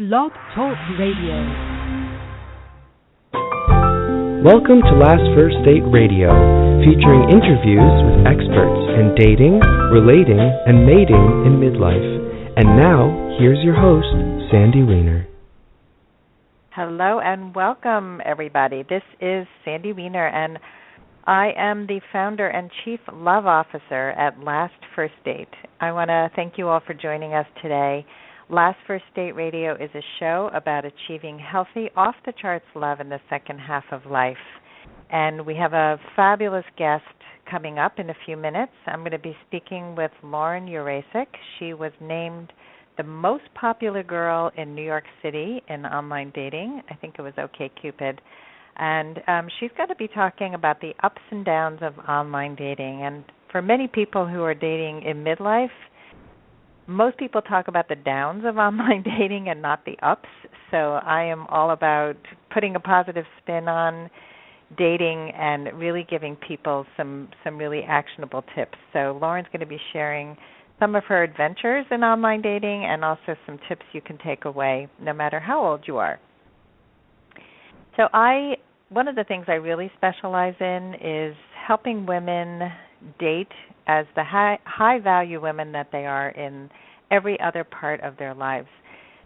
Blog Talk Radio. Welcome to Last First Date Radio, featuring interviews with experts in dating, relating, and mating in midlife. And now, here's your host, Sandy Weiner. Hello and welcome, everybody. This is Sandy Weiner, and I am the founder and chief love officer at Last First Date. I want to thank you all for joining us today. Last First Date Radio is a show about achieving healthy, off-the-charts love in the second half of life. And we have a fabulous guest coming up in a few minutes. I'm going to be speaking with Lauren Urasek. She was named the most popular girl in New York City in online dating. I think it was OKCupid. And she's going to be talking about the ups and downs of online dating. And for many people who are dating in midlife, most people talk about the downs of online dating and not the ups. So I am all about putting a positive spin on dating and really giving people some really actionable tips. So Lauren's going to be sharing some of her adventures in online dating and also some tips you can take away no matter how old you are. So one of the things I really specialize in is helping women date as the high-value women that they are in every other part of their lives.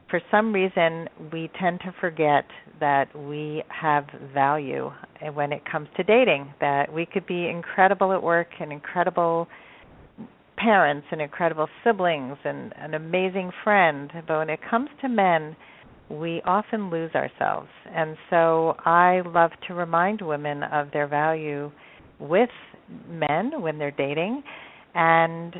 For some reason, we tend to forget that we have value when it comes to dating, that we could be incredible at work and incredible parents and incredible siblings and an amazing friend, but when it comes to men, we often lose ourselves. And so I love to remind women of their value with men when they're dating, and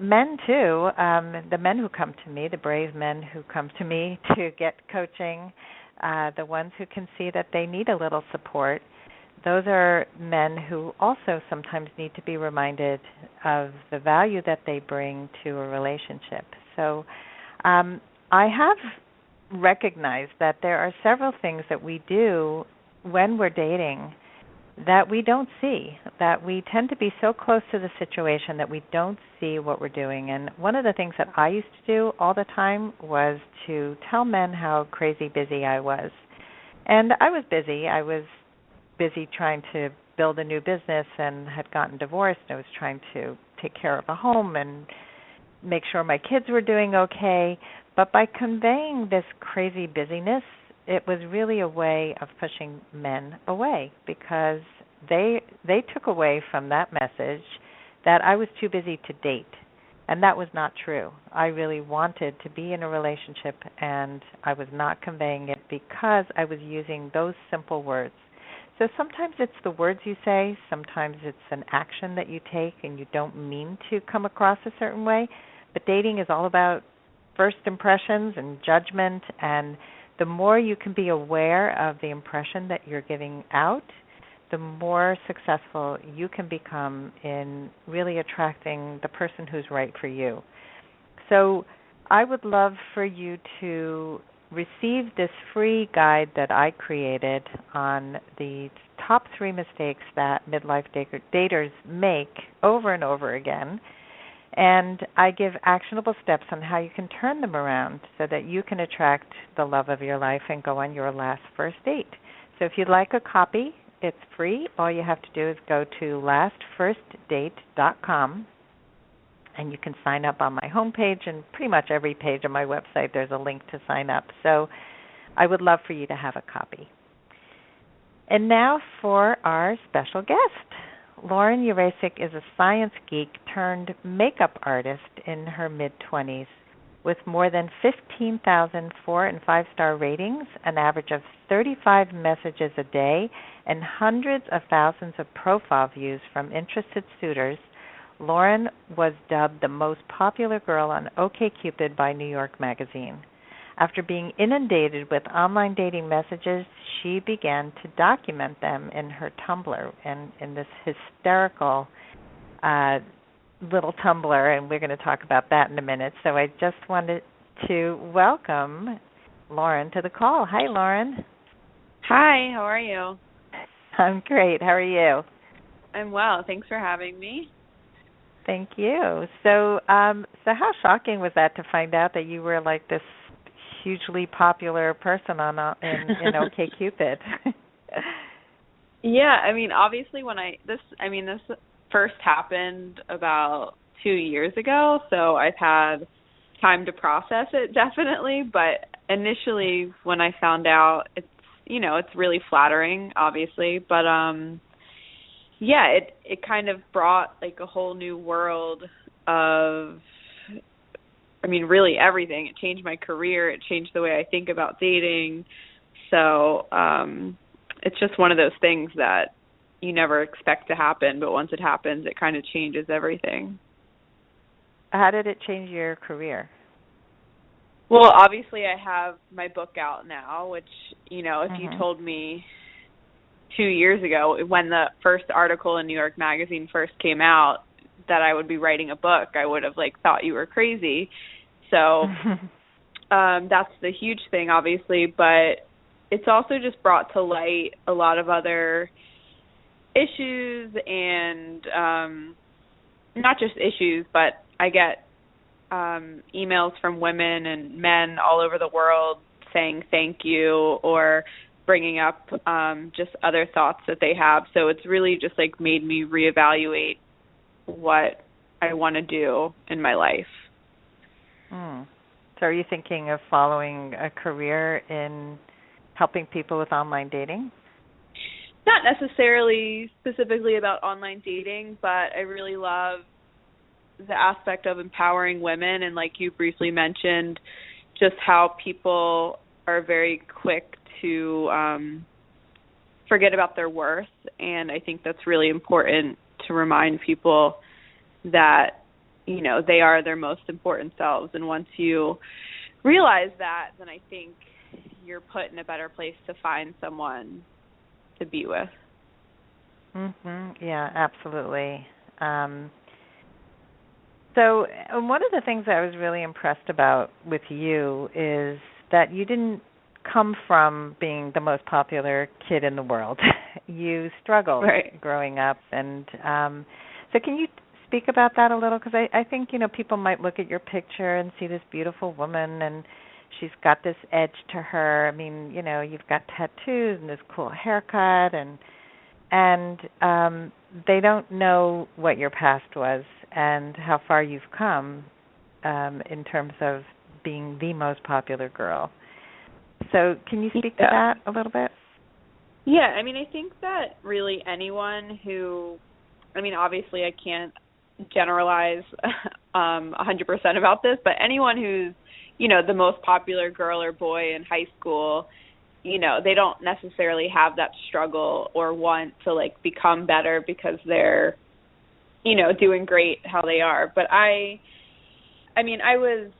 men too, the men who come to me, the brave men who come to me to get coaching, the ones who can see that they need a little support. Those are men who also sometimes need to be reminded of the value that they bring to a relationship. So I have recognized that there are several things that we do when we're dating that we don't see, that we tend to be so close to the situation that we don't see what we're doing. And one of the things that I used to do all the time was to tell men how crazy busy I was. And I was busy. I was busy trying to build a new business and had gotten divorced. I was trying to take care of a home and make sure my kids were doing okay. But by conveying this crazy busyness, it was really a way of pushing men away because they took away from that message that I was too busy to date. And that was not true. I really wanted to be in a relationship, and I was not conveying it because I was using those simple words. So sometimes it's the words you say, sometimes it's an action that you take and you don't mean to come across a certain way. But dating is all about first impressions and judgment, and the more you can be aware of the impression that you're giving out, the more successful you can become in really attracting the person who's right for you. So I would love for you to receive this free guide that I created on the top 3 mistakes that midlife daters make over and over again. And I give actionable steps on how you can turn them around so that you can attract the love of your life and go on your last first date. So if you'd like a copy, it's free. All you have to do is go to lastfirstdate.com, and you can sign up on my homepage, and pretty much every page on my website there's a link to sign up. So I would love for you to have a copy. And now for our special guest. Lauren Urasek is a science geek turned makeup artist in her mid-20s with more than 15,000 4- and 5-star ratings, an average of 35 messages a day, and hundreds of thousands of profile views from interested suitors. Lauren was dubbed the most popular girl on OKCupid by New York Magazine. After being inundated with online dating messages, she began to document them in her Tumblr and in this hysterical little Tumblr, and we're going to talk about that in a minute. So I just wanted to welcome Lauren to the call. Hi, Lauren. Hi, how are you? I'm great. How are you? I'm well. Thanks for having me. Thank you. So how shocking was that to find out that you were like this hugely popular person on in OKCupid. Yeah, I mean, obviously this first happened about 2 years ago, so I've had time to process it definitely, but initially when I found out, it's really flattering, obviously, but yeah, it kind of brought like a whole new world of, I mean, really everything. It changed my career, it changed the way I think about dating. So, it's just one of those things that you never expect to happen, but once it happens, it kind of changes everything. How did it change your career? Well, obviously I have my book out now, which, if you told me 2 years ago when the first article in New York Magazine first came out that I would be writing a book, I would have thought you were crazy. So that's the huge thing, obviously, but it's also just brought to light a lot of other issues and not just issues, but I get emails from women and men all over the world saying thank you or bringing up just other thoughts that they have. So it's really just made me reevaluate what I want to do in my life. So are you thinking of following a career in helping people with online dating? Not necessarily specifically about online dating, but I really love the aspect of empowering women, and like you briefly mentioned, just how people are very quick to forget about their worth, and I think that's really important to remind people that, they are their most important selves, and once you realize that, then I think you're put in a better place to find someone to be with. Yeah, absolutely. So one of the things I was really impressed about with you is that you didn't come from being the most popular kid in the world. You struggled growing up. And so can you speak about that a little? Because I think, people might look at your picture and see this beautiful woman and she's got this edge to her. I mean, you've got tattoos and this cool haircut and they don't know what your past was and how far you've come in terms of being the most popular girl. So can you speak to that a little bit? Yeah, I mean, I think that really anyone who, obviously I can't generalize 100% about this, but anyone who's, the most popular girl or boy in high school, they don't necessarily have that struggle or want to become better because they're, doing great how they are. But I was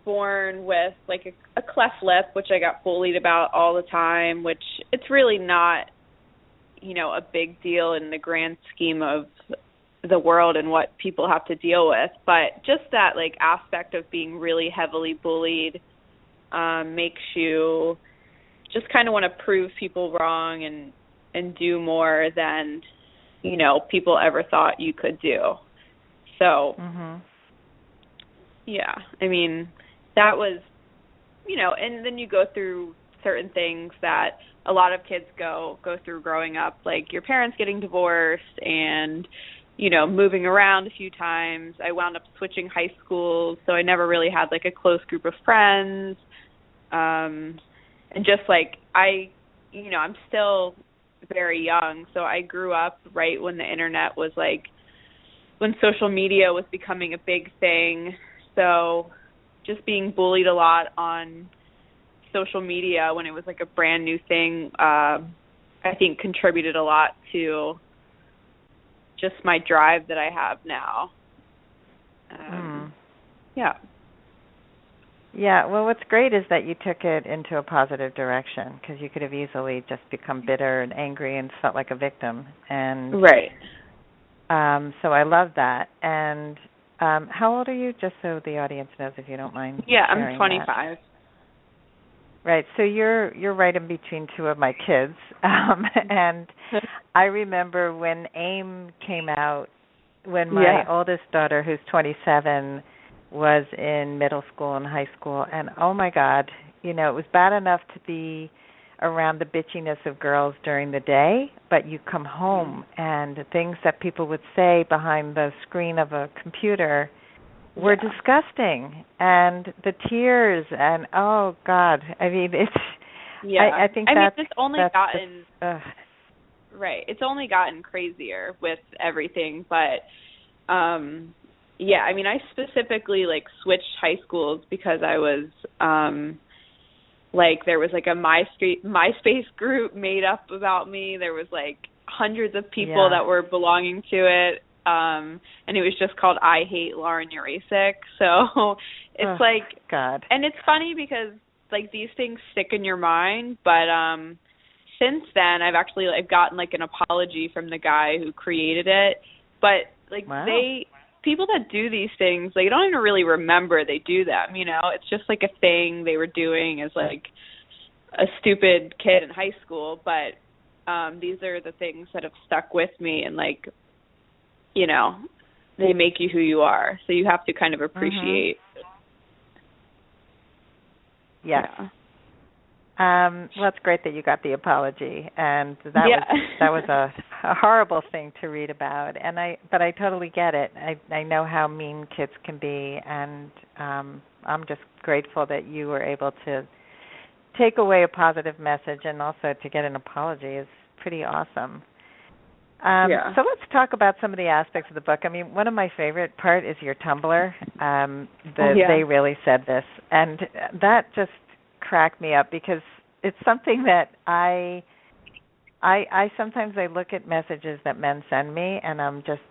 born with a cleft lip, which I got bullied about all the time, which it's really not, a big deal in the grand scheme of the world and what people have to deal with. But just that aspect of being really heavily bullied makes you just kind of want to prove people wrong and do more than, people ever thought you could do. So, yeah, that was, and then you go through certain things that a lot of kids go through growing up, like your parents getting divorced and, moving around a few times. I wound up switching high schools, so I never really had a close group of friends. And just I'm still very young, so I grew up right when the internet was when social media was becoming a big thing. So just being bullied a lot on social media when it was a brand new thing, I think contributed a lot to just my drive that I have now. Yeah, well, what's great is that you took it into a positive direction, because you could have easily just become bitter and angry and felt like a victim. And so I love that. And how old are you, just so the audience knows, if you don't mind? Yeah, I'm 25. That. Right, so you're right in between two of my kids. And I remember when AIM came out, when my oldest daughter, who's 27, was in middle school and high school, and oh my God, it was bad enough to be around the bitchiness of girls during the day, but you come home and the things that people would say behind the screen of a computer were disgusting, and the tears, and oh God, I mean, it's I think it's only gotten right. It's only gotten crazier with everything, but I specifically switched high schools because I was there was a MySpace group made up about me. There was hundreds of people that were belonging to it. And it was just called I Hate Lauren Urasek. So it's God. And it's funny because these things stick in your mind, but since then I've actually gotten an apology from the guy who created it. But wow. People that do these things, they don't even really remember they do them, It's just a thing they were doing as a stupid kid in high school, but these are the things that have stuck with me, and they make you who you are. So you have to kind of appreciate. Yes. Yeah. Well, it's great that you got the apology, and that was a horrible thing to read about. But I totally get it. I know how mean kids can be, and I'm just grateful that you were able to take away a positive message, and also to get an apology is pretty awesome. So let's talk about some of the aspects of the book. I mean, one of my favorite part is your Tumblr. They really said this, and that just cracked me up, because it's something that I sometimes I look at messages that men send me, and I'm just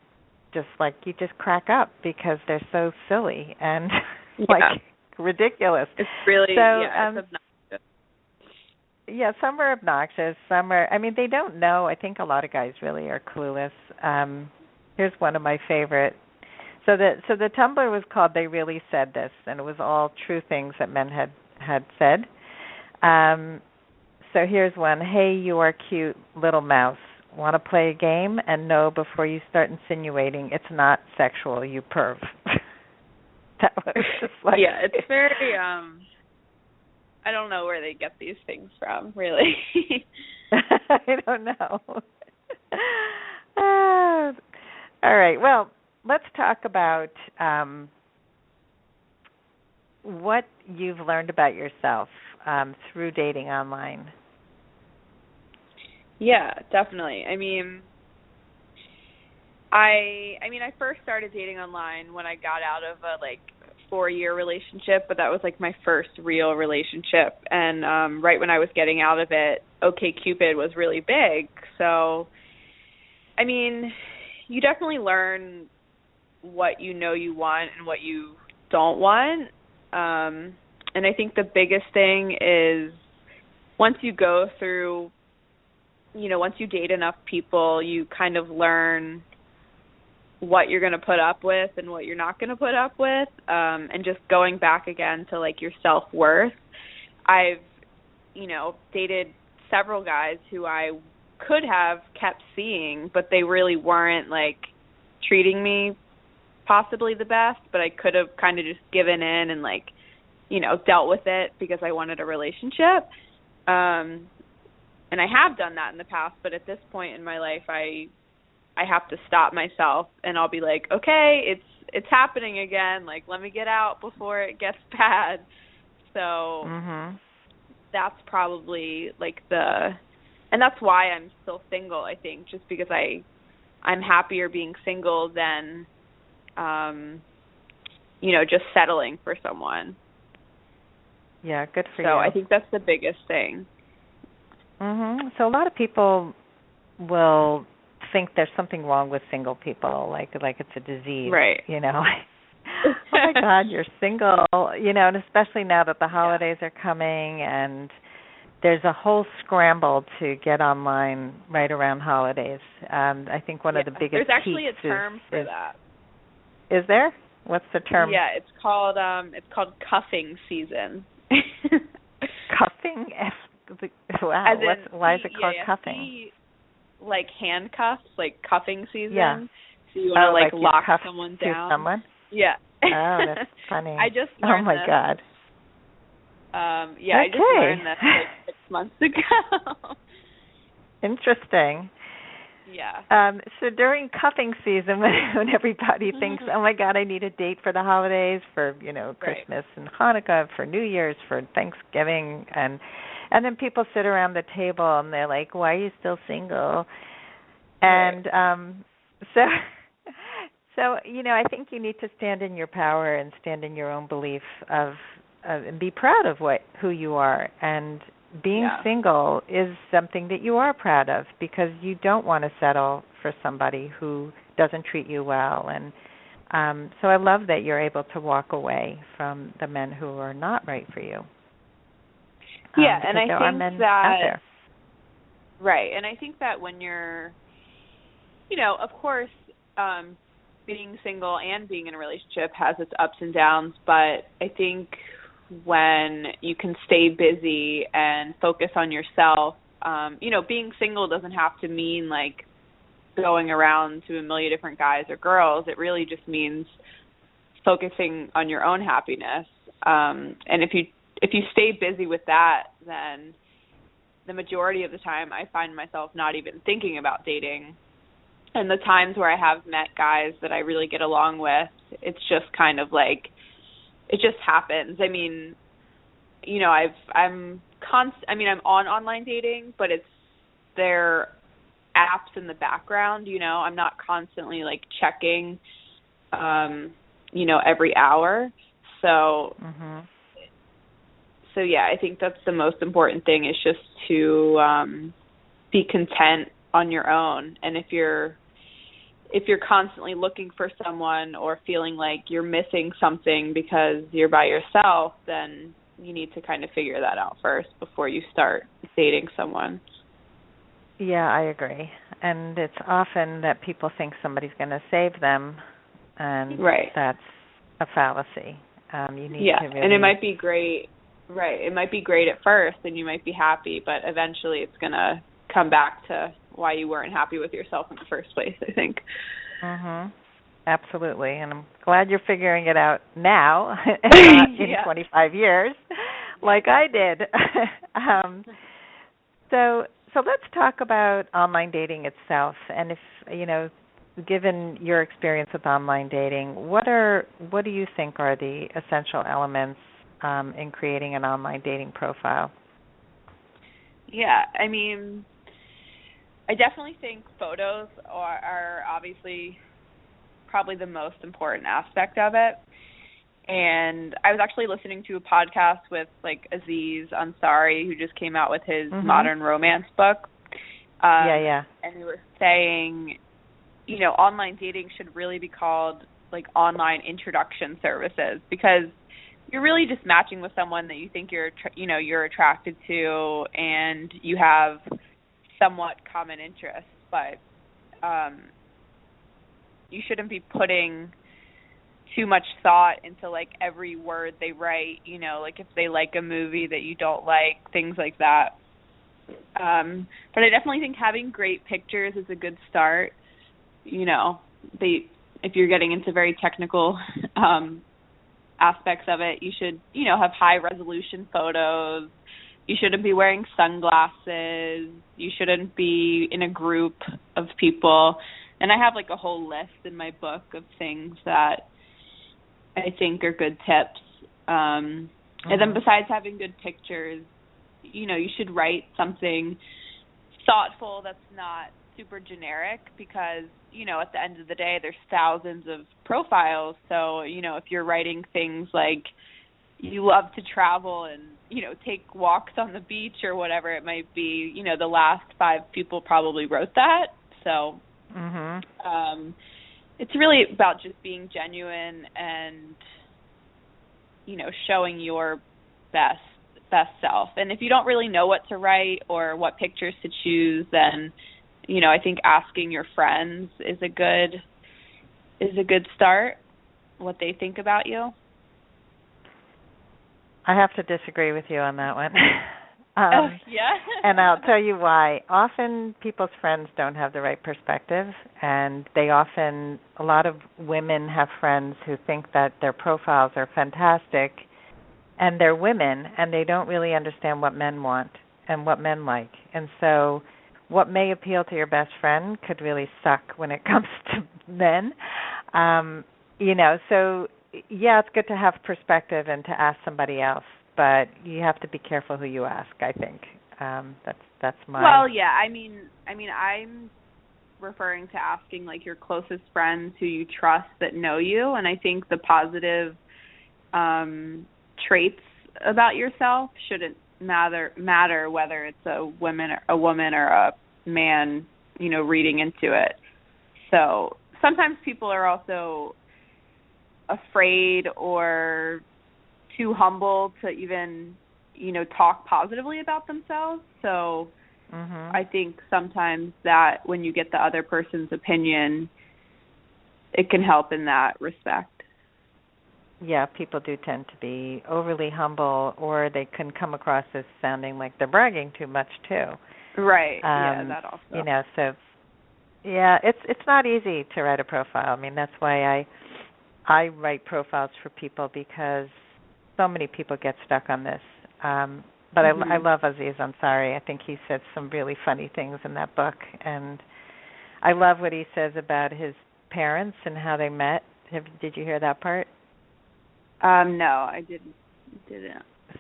you just crack up, because they're so silly and ridiculous. It's really it's obnoxious. Yeah, some are obnoxious, some are, they don't know. I think a lot of guys really are clueless. Here's one of my favorite. So the Tumblr was called They Really Said This, and it was all true things that men had said. So here's one. Hey, you are cute, little mouse. Want to play a game? And no, before you start insinuating, it's not sexual, you perv. That was just it's very, I don't know where they get these things from, really. I don't know. All right, well, let's talk about what you've learned about yourself through dating online. Yeah, definitely. I first started dating online when I got out of a 4-year relationship, but that was my first real relationship. And right when I was getting out of it, OKCupid was really big. So, you definitely learn what you want and what you don't want. And I think the biggest thing is once you go through, once you date enough people, you kind of learn what you're going to put up with and what you're not going to put up with, and just going back again to your self-worth. I've dated several guys who I could have kept seeing, but they really weren't treating me possibly the best, but I could have kind of just given in and dealt with it because I wanted a relationship. And I have done that in the past, but at this point in my life, I have to stop myself, and I'll be okay, it's happening again. Let me get out before it gets bad. So that's probably and that's why I'm still single, I think, just because I'm happier being single than, just settling for someone. Yeah, good for you. So I think that's the biggest thing. So a lot of people will think there's something wrong with single people, like it's a disease, right? Oh my God, you're single, and especially now that the holidays are coming, and there's a whole scramble to get online right around holidays. I think one of the biggest there's actually a term for that. Is there? What's the term? Yeah, it's called cuffing season. Cuffing? Wow. Why is it called cuffing? Handcuffs, cuffing season. Yeah. So you want to lock cuff someone to down. Someone? Yeah. Oh, funny. I just learned Oh my God. Yeah, I just learned this like 6 months ago. Interesting. Yeah. So during cuffing season, when everybody thinks, "Oh my God, I need a date for the holidays, for Christmas and Hanukkah, for New Year's, for Thanksgiving," and then people sit around the table and they're like, "Why are you still single?" And so I think you need to stand in your power and stand in your own belief and be proud of who you are. And being single is something that you are proud of, because you don't want to settle for somebody who doesn't treat you well. And so I love that you're able to walk away from the men who are not right for you. Yeah, and I think men that out there. Right, and I think that when you're, of course, being single and being in a relationship has its ups and downs, but I think when you can stay busy and focus on yourself, being single doesn't have to mean like going around to a million different guys or girls. It really just means focusing on your own happiness. And if you stay busy with that, then the majority of the time I find myself not even thinking about dating. And the times where I have met guys that I really get along with, it's just kind of like, it just happens. I mean, I'm on online dating, but it's their apps in the background. I'm not constantly like checking, every hour. So, so yeah, I think that's the most important thing, is just to be content on your own. And if you're constantly looking for someone or feeling like you're missing something because you're by yourself, then you need to kind of figure that out first before you start dating someone. Yeah, I agree. And it's often that people think somebody's going to save them, and that's a fallacy. You need to really... and it might be great. Right, it might be great at first, and you might be happy, but eventually it's going to come back to why you weren't happy with yourself in the first place, I think. Absolutely, and I'm glad you're figuring it out now, not in 25 years, like I did. So let's talk about online dating itself, and if given your experience with online dating, what do you think are the essential elements in creating an online dating profile? Yeah, I mean, I definitely think photos are obviously probably the most important aspect of it. And I was actually listening to a podcast with like Aziz Ansari, who just came out with his modern romance book. And they were saying, online dating should really be called like online introduction services, because you're really just matching with someone that you think you're attracted to, and you have somewhat common interests, but you shouldn't be putting too much thought into like every word they write, like if they like a movie that you don't like, things like that. But I definitely think having great pictures is a good start. If you're getting into very technical aspects of it, you should, have high resolution photos. You shouldn't be wearing sunglasses. You shouldn't be in a group of people. And I have like a whole list in my book of things that I think are good tips. And then besides having good pictures, you should write something thoughtful that's not super generic, because, at the end of the day, there's thousands of profiles. So, if you're writing things like you love to travel and, take walks on the beach or whatever it might be, the last 5 people probably wrote that. So it's really about just being genuine and, showing your best self. And if you don't really know what to write or what pictures to choose, then, I think asking your friends is a good start, what they think about you. I have to disagree with you on that one. Yeah. And I'll tell you why. Often people's friends don't have the right perspective, and a lot of women have friends who think that their profiles are fantastic, and they're women, and they don't really understand what men want and what men like. And so what may appeal to your best friend could really suck when it comes to men. So yeah, it's good to have perspective and to ask somebody else, but you have to be careful who you ask, I think. That's my... Well, yeah, I mean I'm referring to asking like your closest friends who you trust that know you, and I think the positive traits about yourself shouldn't matter whether it's a woman or a man, reading into it. So sometimes people are also afraid or too humble to even, talk positively about themselves. So I think sometimes that when you get the other person's opinion, it can help in that respect. Yeah, people do tend to be overly humble, or they can come across as sounding like they're bragging too much too. Right. Yeah, that also. So yeah, it's not easy to write a profile. I mean, that's why I write profiles for people, because so many people get stuck on this. But I love Aziz Ansari. I think he said some really funny things in that book, and I love what he says about his parents and how they met. Did you hear that part? No, I didn't.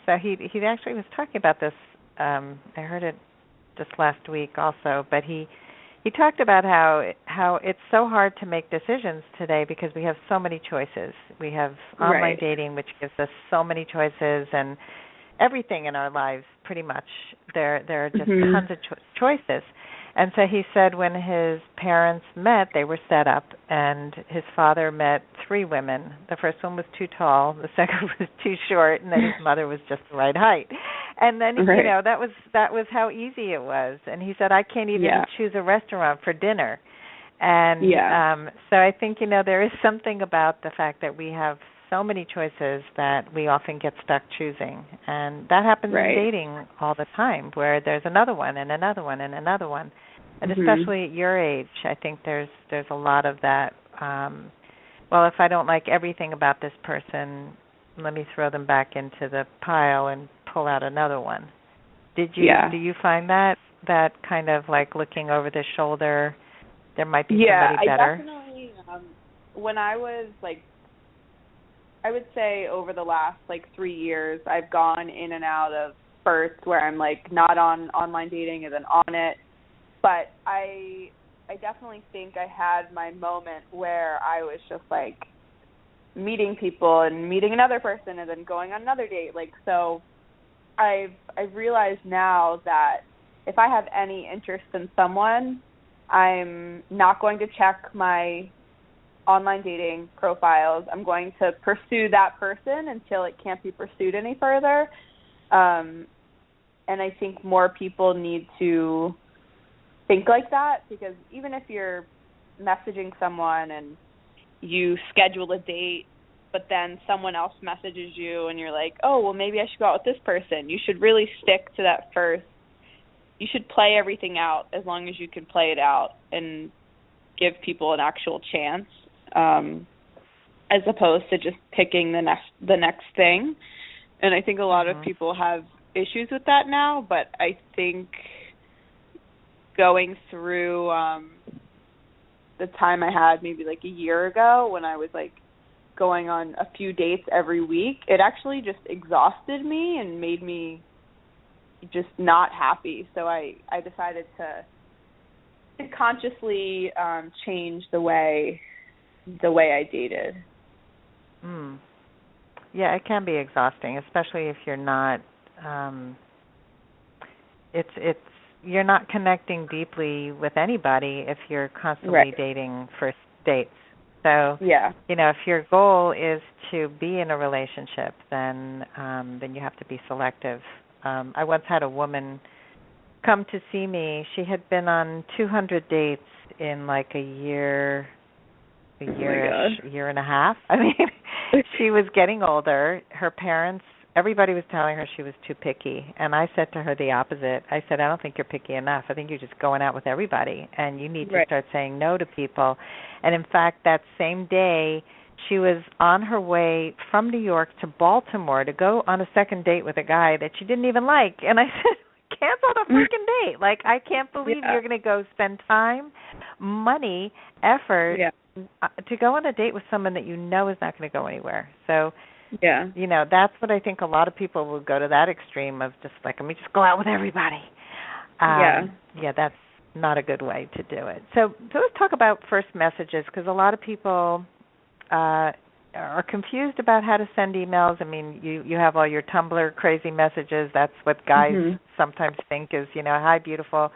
So he actually was talking about this. I heard it just last week also, but he talked about how it's so hard to make decisions today because we have so many choices. We have online dating, which gives us so many choices, and everything in our lives pretty much. There are just tons of choices. And so he said when his parents met, they were set up, and his father met 3 women. The first one was too tall, the second was too short, and then his mother was just the right height. And then that was how easy it was. And he said, I can't even choose a restaurant for dinner. And so I think there is something about the fact that we have so many choices that we often get stuck choosing, and that happens in dating all the time, where there's another one and another one and another one, and especially at your age, I think there's a lot of that. Well, if I don't like everything about this person, let me throw them back into the pile and pull out another one. Do you find that kind of like looking over the shoulder? There might be somebody better. Yeah, I definitely. When I was I would say over the last 3 years, I've gone in and out of spurts where I'm not on online dating and then on it. But I definitely think I had my moment where I was just meeting people and meeting another person and then going on another date. So I've realized now that if I have any interest in someone, I'm not going to check my online dating profiles. I'm going to pursue that person until it can't be pursued any further. And I think more people need to think like that, because even if you're messaging someone and you schedule a date, but then someone else messages you and you're like, oh, well, maybe I should go out with this person, you should really stick to that first. You should play everything out as long as you can play it out and give people an actual chance. As opposed to just picking the next thing. And I think a lot of people have issues with that now, but I think going through the time I had maybe a year ago when I was going on a few dates every week, it actually just exhausted me and made me just not happy. So I decided to consciously change the way I dated. Yeah, it can be exhausting, especially if you're not you're not connecting deeply with anybody if you're constantly dating first dates. So if your goal is to be in a relationship, then you have to be selective. I once had a woman come to see me. She had been on 200 dates in a year and a half. I mean, she was getting older. Her parents everybody was telling her she was too picky, and I said to her the opposite. I said, I don't think you're picky enough. I think you're just going out with everybody, and you need to start saying no to people. And in fact, that same day, she was on her way from New York to Baltimore to go on a second date with a guy that she didn't even like. And I said, cancel the freaking date. Like, I can't believe you're going to go spend time, money, effort to go on a date with someone that you know is not going to go anywhere. So, you know, that's what I think a lot of people will go to that extreme of just like, let me just go out with everybody. That's not a good way to do it. So let's talk about first messages, because a lot of people are confused about how to send emails. I mean, you have all your Tumblr crazy messages. That's what guys sometimes think is, you know, hi, beautiful.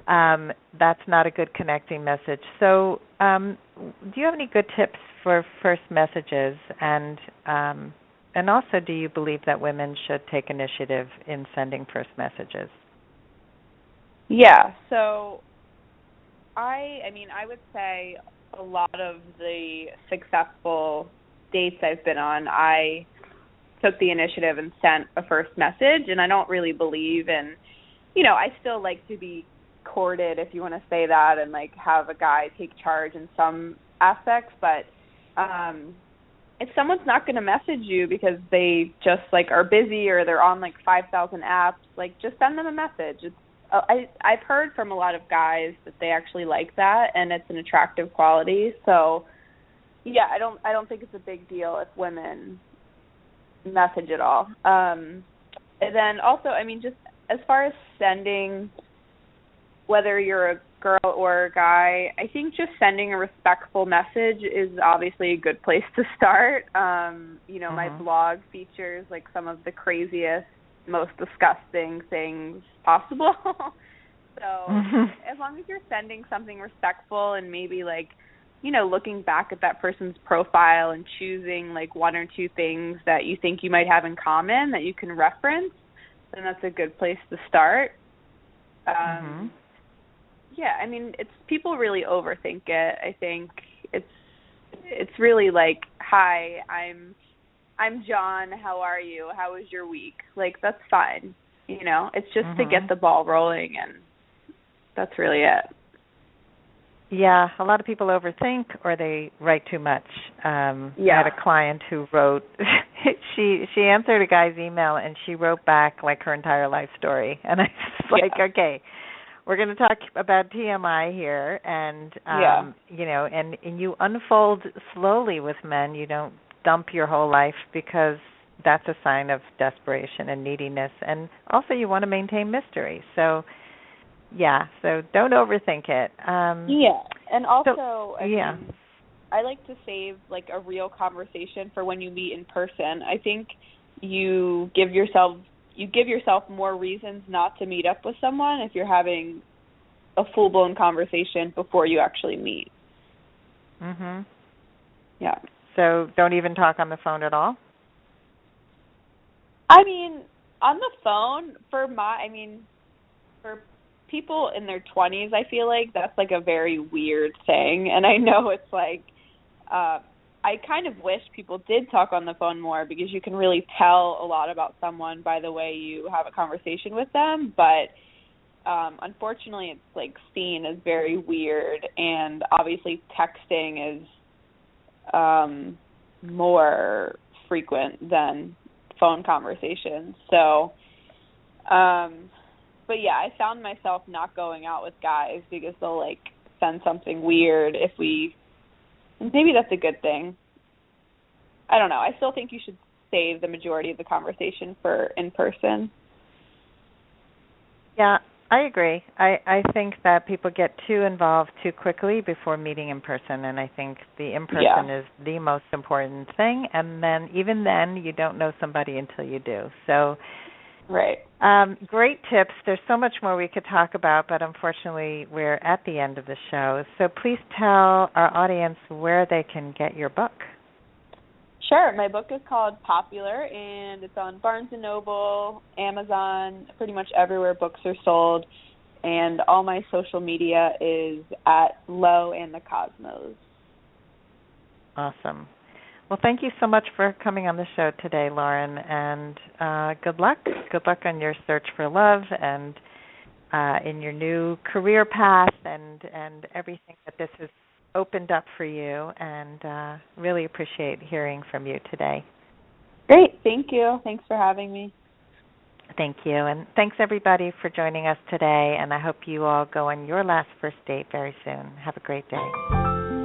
That's not a good connecting message. So do you have any good tips for first messages? And also, do you believe that women should take initiative in sending first messages? Yeah, so I would say a lot of the successful dates I've been on, I took the initiative and sent a first message, and I don't really believe in, you know, I still like to be courted, if you want to say that, and like have a guy take charge in some aspects, but if someone's not going to message you because they just like are busy or they're on like 5,000 apps, like just send them a message. It's I've heard from a lot of guys that they actually like that, and it's an attractive quality. So, yeah, I don't think it's a big deal if women message at all. And then also, I mean, just as far as sending, whether you're a girl or a guy, I think just sending a respectful message is obviously a good place to start. You know, my blog features like some of the craziest, most disgusting things possible. So as long as you're sending something respectful and maybe like, you know, looking back at that person's profile and choosing like one or two things that you think you might have in common that you can reference, then that's a good place to start. Yeah, I mean, it's people really overthink it. I think it's really like, hi, I'm John, how are you? How was your week? Like, that's fine. You know, it's just to get the ball rolling, and that's really it. Yeah, a lot of people overthink or they write too much. I had a client who wrote, she answered a guy's email and she wrote back like her entire life story. And I was like, okay, we're going to talk about TMI here. And, you know, and you unfold slowly with men. You don't dump your whole life because that's a sign of desperation and neediness. And also you want to maintain mystery. So, yeah, so don't overthink it. And also, I mean, I like to save like a real conversation for when you meet in person. I think you give yourself more reasons not to meet up with someone if you're having a full-blown conversation before you actually meet. Yeah. So don't even talk on the phone at all? I mean, on the phone, for people in their 20s, I feel like that's like a very weird thing. And I know it's like, I kind of wish people did talk on the phone more because you can really tell a lot about someone by the way you have a conversation with them. But unfortunately, it's like seen as very weird. And obviously texting is more frequent than phone conversations. So, but yeah, I found myself not going out with guys because they'll like send something weird maybe that's a good thing. I don't know. I still think you should save the majority of the conversation for in person. Yeah, I agree. I think that people get too involved too quickly before meeting in person, and I think the in-person is the most important thing, and then even then you don't know somebody until you do. So right. Great tips. There's so much more we could talk about, but unfortunately we're at the end of the show. So please tell our audience where they can get your book. Sure. My book is called Popular, and it's on Barnes & Noble, Amazon, pretty much everywhere books are sold, and all my social media is at Lo and the Cosmos. Awesome. Well, thank you so much for coming on the show today, Lauren, and good luck. Good luck on your search for love and in your new career path and everything that this has opened up for you, and really appreciate hearing from you today. Great. Thank you. Thanks for having me. Thank you. And thanks, everybody, for joining us today, and I hope you all go on your last first date very soon. Have a great day.